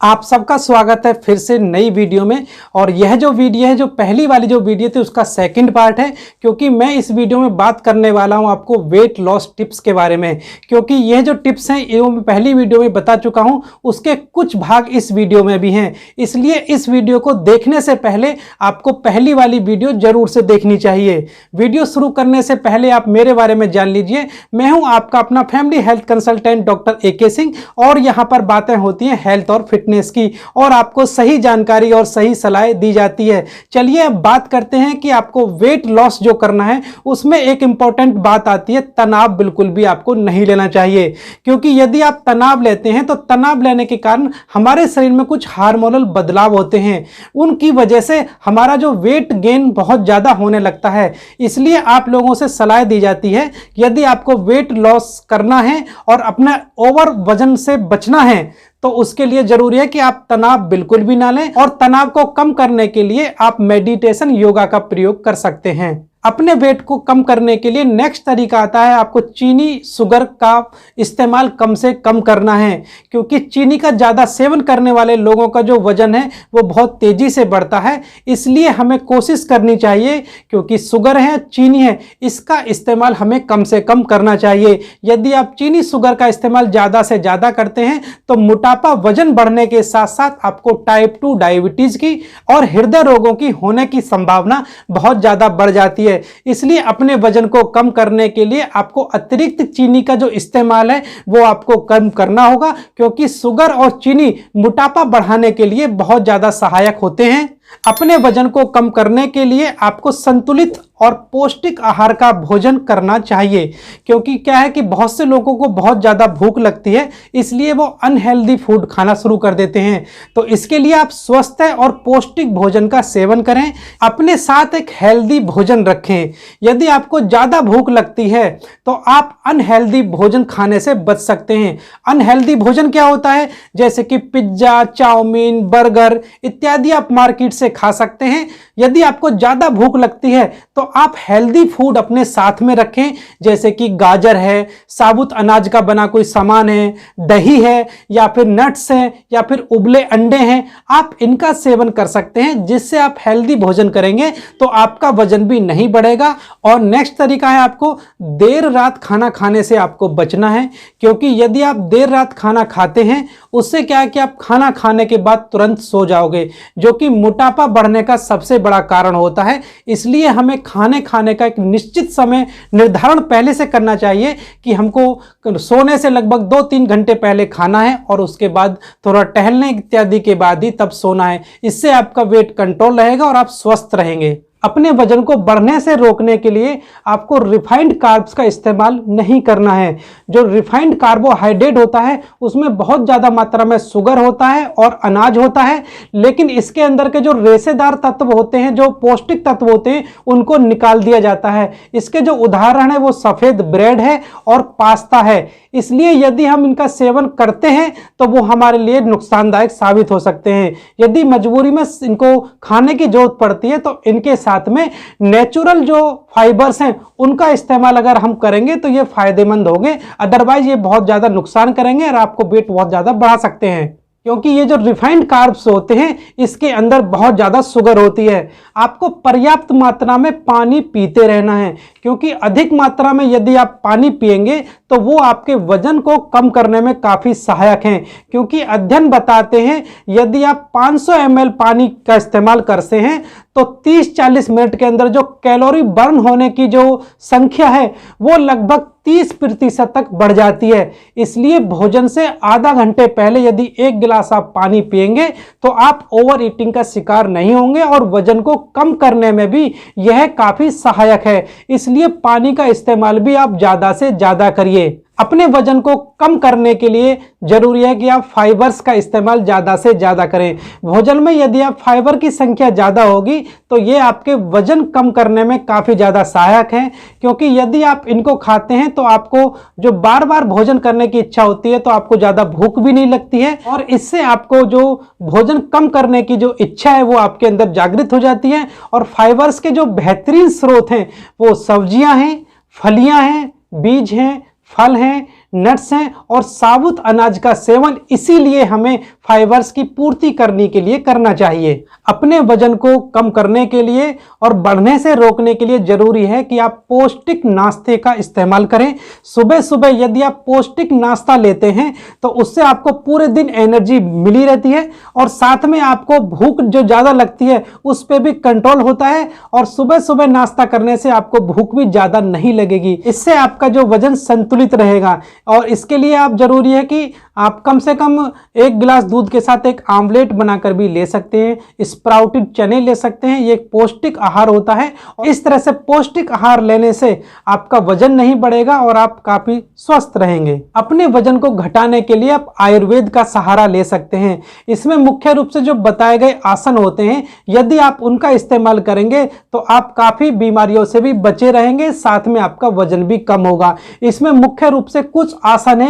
आप सबका स्वागत है फिर से नई वीडियो में। और यह जो वीडियो है, जो पहली वाली जो वीडियो थी उसका सेकंड पार्ट है, क्योंकि मैं इस वीडियो में बात करने वाला हूं आपको वेट लॉस टिप्स के बारे में। क्योंकि यह जो टिप्स हैं ये मैं पहली वीडियो में बता चुका हूं, उसके कुछ भाग इस वीडियो में भी हैं। इसलिए इस वीडियो को देखने से पहले आपको पहली वाली वीडियो जरूर से देखनी चाहिए। वीडियो शुरू करने से पहले आप मेरे बारे में जान लीजिए। मैं हूँ आपका अपना family health consultant doctor AK Singh, और यहाँ पर बातें होती हैं हेल्थ और फिटनेस की, और आपको सही जानकारी और सही सलाह दी जाती है। चलिए अब बात करते हैं कि आपको वेट लॉस जो करना है उसमें एक इंपॉर्टेंट बात आती है, तनाव बिल्कुल भी आपको नहीं लेना चाहिए। क्योंकि यदि आप तनाव लेते हैं तो तनाव लेने के कारण हमारे शरीर में कुछ हार्मोनल बदलाव होते हैं, उनकी वजह से हमारा जो वेट गेन बहुत ज़्यादा होने लगता है। इसलिए आप लोगों से सलाह दी जाती है, यदि आपको वेट लॉस करना है और अपना ओवर वजन से बचना है तो उसके लिए जरूरी है कि आप तनाव बिल्कुल भी ना लें। और तनाव को कम करने के लिए आप मेडिटेशन, योगा का प्रयोग कर सकते हैं। अपने वेट को कम करने के लिए नेक्स्ट तरीका आता है, आपको चीनी, शुगर का इस्तेमाल कम से कम करना है। क्योंकि चीनी का ज़्यादा सेवन करने वाले लोगों का जो वजन है वो बहुत तेज़ी से बढ़ता है। इसलिए हमें कोशिश करनी चाहिए, क्योंकि शुगर है, चीनी है, इसका इस्तेमाल हमें कम से कम करना चाहिए। यदि आप चीनी, शुगर का इस्तेमाल ज़्यादा से ज़्यादा करते हैं तो मोटापा, वजन बढ़ने के साथ साथ आपको टाइप 2 डायबिटीज़ की और हृदय रोगों की होने की संभावना बहुत ज़्यादा बढ़ जाती है। इसलिए अपने वजन को कम करने के लिए आपको अतिरिक्त चीनी का जो इस्तेमाल है वो आपको कम करना होगा, क्योंकि शुगर और चीनी मोटापा बढ़ाने के लिए बहुत ज़्यादा सहायक होते हैं। अपने वजन को कम करने के लिए आपको संतुलित और पौष्टिक आहार का भोजन करना चाहिए। क्योंकि क्या है कि बहुत से लोगों को बहुत ज़्यादा भूख लगती है, इसलिए वो अनहेल्दी फूड खाना शुरू कर देते हैं। तो इसके लिए आप स्वस्थ और पौष्टिक भोजन का सेवन करें, अपने साथ एक हेल्दी भोजन रखें। यदि आपको ज़्यादा भूख लगती है तो आप अनहेल्दी भोजन खाने से बच सकते हैं। अनहेल्दी भोजन क्या होता है? जैसे कि पिज्ज़ा, चाउमीन, बर्गर इत्यादि आप मार्केट से खा सकते हैं। यदि आपको ज़्यादा भूख लगती है तो आप हेल्दी फूड अपने साथ में रखें, जैसे कि गाजर है, साबुत अनाज का बना कोई सामान है, दही है, या फिर नट्स हैं, या फिर उबले अंडे हैं। आप इनका सेवन कर सकते हैं, जिससे आप हेल्दी भोजन करेंगे तो आपका वजन भी नहीं बढ़ेगा। और नेक्स्ट तरीका है, आपको देर रात खाना खाने से आपको बचना है। क्योंकि यदि आप देर रात खाना खाते हैं उससे क्या है कि आप खाना खाने के बाद तुरंत सो जाओगे, जो कि मोटापा बढ़ने का सबसे बड़ा कारण होता है। इसलिए हमें खाने का एक निश्चित समय निर्धारण पहले से करना चाहिए कि हमको सोने से लगभग 2-3 घंटे पहले खाना है, और उसके बाद थोड़ा टहलने इत्यादि के बाद ही तब सोना है। इससे आपका वेट कंट्रोल रहेगा और आप स्वस्थ रहेंगे। अपने वजन को बढ़ने से रोकने के लिए आपको रिफाइंड कार्ब्स का इस्तेमाल नहीं करना है। जो रिफाइंड कार्बोहाइड्रेट होता है उसमें बहुत ज़्यादा मात्रा में शुगर होता है और अनाज होता है, लेकिन इसके अंदर के जो रेशेदार तत्व होते हैं, जो पौष्टिक तत्व होते हैं, उनको निकाल दिया जाता है। इसके जो उदाहरण है वो सफ़ेद ब्रेड है और पास्ता है। इसलिए यदि हम इनका सेवन करते हैं तो वो हमारे लिए नुकसानदायक साबित हो सकते हैं। यदि मजबूरी में इनको खाने की जरूरत पड़ती है तो इनके साथ में नेचुरल जो फाइबर्स हैं उनका इस्तेमाल अगर हम करेंगे तो ये फायदेमंद होंगे। अदरवाइज ये बहुत ज़्यादा नुकसान करेंगे और आपको वेट बहुत ज़्यादा बढ़ा सकते हैं। क्योंकि ये जो रिफाइंड कार्ब्स होते हैं इसके अंदर बहुत ज़्यादा शुगर होती है। आपको पर्याप्त मात्रा में पानी पीते रहना है, क्योंकि अधिक मात्रा में यदि आप पानी पिएंगे तो वो आपके वजन को कम करने में काफ़ी सहायक हैं। क्योंकि अध्ययन बताते हैं यदि आप 500 ml पानी का इस्तेमाल करते हैं तो 30-40 मिनट के अंदर जो कैलोरी बर्न होने की जो संख्या है वो लगभग 30% तक बढ़ जाती है। इसलिए भोजन से आधा घंटे पहले यदि 1 गिलास आप पानी पिएंगे तो आप ओवर ईटिंग का शिकार नहीं होंगे, और वजन को कम करने में भी यह काफ़ी सहायक है। इसलिए पानी का इस्तेमाल भी आप ज़्यादा से ज़्यादा करिए। अपने वजन को कम करने के लिए जरूरी है कि आप फाइबर्स का इस्तेमाल ज़्यादा से ज़्यादा करें। भोजन में यदि आप फाइबर की संख्या ज़्यादा होगी तो ये आपके वजन कम करने में काफ़ी ज़्यादा सहायक है। क्योंकि यदि आप इनको खाते हैं तो आपको जो बार बार भोजन करने की इच्छा होती है तो आपको ज़्यादा भूख भी नहीं लगती है, और इससे आपको जो भोजन कम करने की जो इच्छा है वो आपके अंदर जागृत हो जाती है। और फाइबर्स के जो बेहतरीन स्रोत हैं वो सब्जियाँ हैं, फलियाँ हैं, बीज हैं, फल हैं, नट्स हैं और साबुत अनाज का सेवन इसीलिए हमें फाइबर्स की पूर्ति करने के लिए करना चाहिए। अपने वजन को कम करने के लिए और बढ़ने से रोकने के लिए जरूरी है कि आप पौष्टिक नाश्ते का इस्तेमाल करें। सुबह सुबह यदि आप पौष्टिक नाश्ता लेते हैं तो उससे आपको पूरे दिन एनर्जी मिली रहती है और साथ में आपको भूख जो ज़्यादा लगती है उस पर भी कंट्रोल होता है और सुबह सुबह नाश्ता करने से आपको भूख भी ज़्यादा नहीं लगेगी। इससे आपका जो वजन संतुलित रहेगा और इसके लिए आप जरूरी है कि आप कम से कम 1 गिलास दूध के साथ एक आमलेट बनाकर भी ले सकते हैं। स्प्राउटेड चने ले सकते हैं, ये एक पौष्टिक आहार होता है और इस तरह से पौष्टिक आहार लेने से आपका वजन नहीं बढ़ेगा और आप काफी स्वस्थ रहेंगे। अपने वजन को घटाने के लिए आप आयुर्वेद का सहारा ले सकते हैं। इसमें मुख्य रूप से जो बताए गए आसन होते हैं, यदि आप उनका इस्तेमाल करेंगे तो आप काफी बीमारियों से भी बचे रहेंगे, साथ में आपका वजन भी कम होगा। इसमें मुख्य रूप से कुछ आसन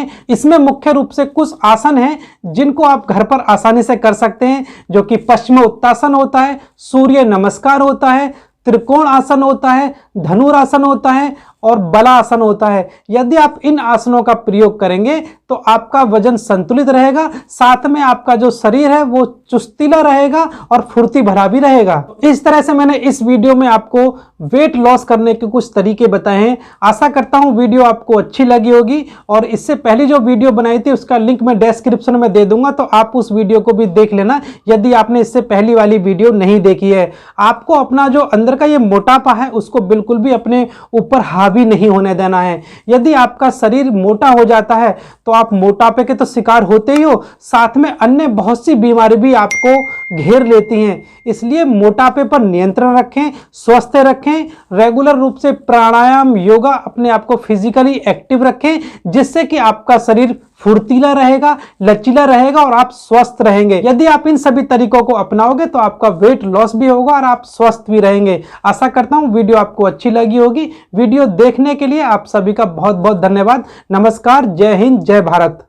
हैं जिनको आप घर पर आसानी से कर सकते हैं, जो कि पश्चिम उत्तासन होता है, सूर्य नमस्कार होता है, त्रिकोण आसन होता है, धनुरासन होता है और बलासन होता है। यदि आप इन आसनों का प्रयोग करेंगे तो आपका वजन संतुलित रहेगा, साथ में आपका जो शरीर है वो चुस्तीला रहेगा और फुर्ती भरा भी रहेगा। इस तरह से मैंने इस वीडियो में आपको वेट लॉस करने के कुछ तरीके बताए हैं। आशा करता हूं वीडियो आपको अच्छी लगी होगी और इससे पहले जो वीडियो बनाई थी उसका लिंक मैं डिस्क्रिप्शन में दे दूंगा, तो आप उस वीडियो को भी देख लेना यदि आपने इससे पहली वाली वीडियो नहीं देखी है। आपको अपना जो अंदर का ये मोटापा है उसको बिल्कुल भी अपने ऊपर हावी नहीं होने देना है। यदि आपका शरीर मोटा हो जाता है तो आप मोटापे के तो शिकार होते ही हो, साथ में अन्य बहुत सी बीमारी भी आपको घेर लेती हैं। इसलिए मोटापे पर नियंत्रण रखें, स्वस्थ रखें, रेगुलर रूप से प्राणायाम, योगा, अपने आप को फिजिकली एक्टिव रखें, जिससे कि आपका शरीर फुर्तीला रहेगा, लचीला रहेगा और आप स्वस्थ रहेंगे। यदि आप इन सभी तरीकों को अपनाओगे तो आपका वेट लॉस भी होगा और आप स्वस्थ भी रहेंगे। आशा करता हूं वीडियो आपको अच्छी लगी होगी। वीडियो देखने के लिए आप सभी का बहुत बहुत धन्यवाद। नमस्कार, जय हिंद, जय भारत।